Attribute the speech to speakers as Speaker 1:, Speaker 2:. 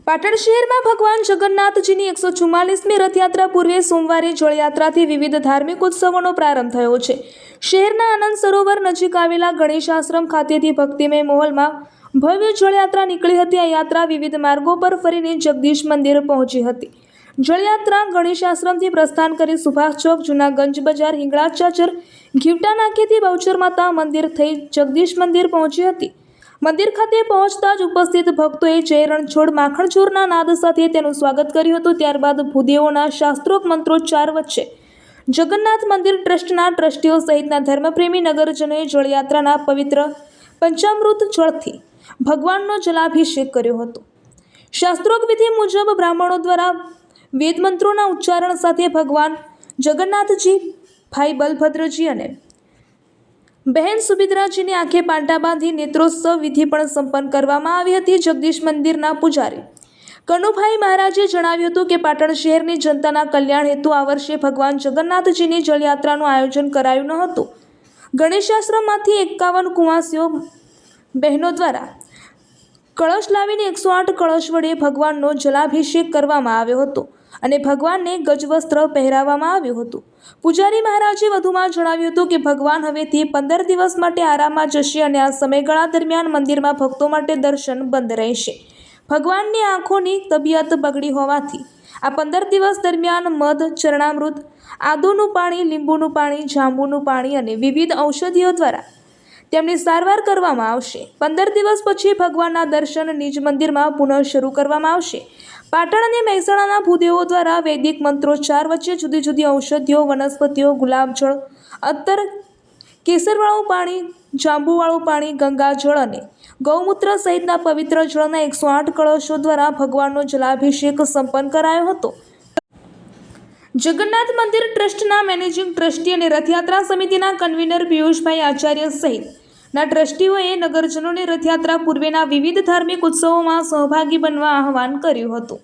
Speaker 1: પાટણ શહેરમાં ભગવાન જગન્નાથજીની 144મી રથયાત્રા પૂર્વે સોમવારે જળયાત્રાથી વિવિધ ધાર્મિક ઉત્સવોનો પ્રારંભ થયો છે। શહેરના આનંદ સરોવર નજીક આવેલા ગણેશ આશ્રમ ખાતેથી ભક્તિમય માહોલમાં ભવ્ય જળયાત્રા નીકળી હતી। આ યાત્રા વિવિધ માર્ગો પર ફરીને જગદીશ મંદિર પહોંચી હતી। જળયાત્રા ગણેશ આશ્રમથી પ્રસ્થાન કરી સુભાષ ચોક, જૂના ગંજ બજાર, હિંગળાજ ચાચર, ઘીવટા નાકેથી બહુચર માતા મંદિર થઈ જગદીશ મંદિર પહોંચી હતી। મંદિર ખાતે પહોંચતા જ ઉપસ્થિત ભક્તોએ જય રણછોડ માખણચોરના નાદ સાથે તેનું સ્વાગત કર્યું હતું। ત્યારબાદ ભૂદેવોના શાસ્ત્રોક્ત મંત્રોચ્ચાર વચ્ચે જગન્નાથ મંદિર ટ્રસ્ટના ટ્રસ્ટીઓ સહિતના ધર્મપ્રેમી નગરજનોએ જળયાત્રાના પવિત્ર પંચામૃત જળથી ભગવાનનો જલાભિષેક કર્યો હતો। શાસ્ત્રોક્ત વિધિ મુજબ બ્રાહ્મણો દ્વારા વેદ મંત્રોના ઉચ્ચારણ સાથે ભગવાન જગન્નાથજી, ભાઈ બલભદ્રજી અને બહેન સુભદ્રાજીની આંખે પાંટા બાંધી નેત્રોત્સવ વિધિ પણ સંપન્ન કરવામાં આવી હતી। જગદીશ મંદિરના પૂજારી કનુભાઈ મહારાજે જણાવ્યું હતું કે પાટણ શહેરની જનતાના કલ્યાણ હેતુ આ વર્ષે ભગવાન જગન્નાથજીની જળયાત્રાનું આયોજન કરાયું ન હતું। ગણેશ આશ્રમમાંથી 51 કુંવાસીઓ બહેનો દ્વારા કળશ લાવીને 108 કળશ વડે ભગવાનનો જલાભિષેક કરવામાં આવ્યો હતો અને ભગવાનને ગજવસ્ત્ર પહેરાવવામાં આવ્યું હતું। પૂજારી મહારાજે વધુમાં જણાવ્યું હતું કે ભગવાન હવેથી 15 દિવસ માટે આરામમાં જશે અને આ સમયગાળા દરમિયાન મંદિરમાં ભક્તો માટે દર્શન બંધ રહેશે। ભગવાનની આંખોની તબિયત બગડી હોવાથી આ 15 દિવસ દરમિયાન મધ, ચરણામૃત, આદુનું પાણી, લીંબુનું પાણી, જાંબુનું પાણી અને વિવિધ ઔષધિઓ દ્વારા તેમની સારવાર કરવામાં આવશે। 15 દિવસ પછી ભગવાનના દર્શન નિજ મંદિરમાં પુનઃ શરૂ કરવામાં આવશે। પાટણ અને મહેસાણાના ભૂદેવો દ્વારા વૈદિક મંત્રોચ્ચાર વચ્ચે જુદી જુદી ઔષધિઓ, વનસ્પતિઓ, ગુલાબજળ, અત્તર, કેસરવાળું પાણી, જાંબુવાળું પાણી, ગંગાજળ અને ગૌમૂત્ર સહિતના પવિત્ર જળના 108 કળશો દ્વારા ભગવાનનો જલાભિષેક સંપન્ન કરાયો હતો। જગન્નાથ મંદિર ટ્રસ્ટના મેનેજિંગ ટ્રસ્ટી અને રથયાત્રા સમિતિના કન્વીનર પિયુષભાઈ આચાર્ય સહિતના ટ્રસ્ટીઓએ નગરજનોને રથયાત્રા પૂર્વેના વિવિધ ધાર્મિક ઉત્સવોમાં સહભાગી બનવા આહવાન કર્યું હતું।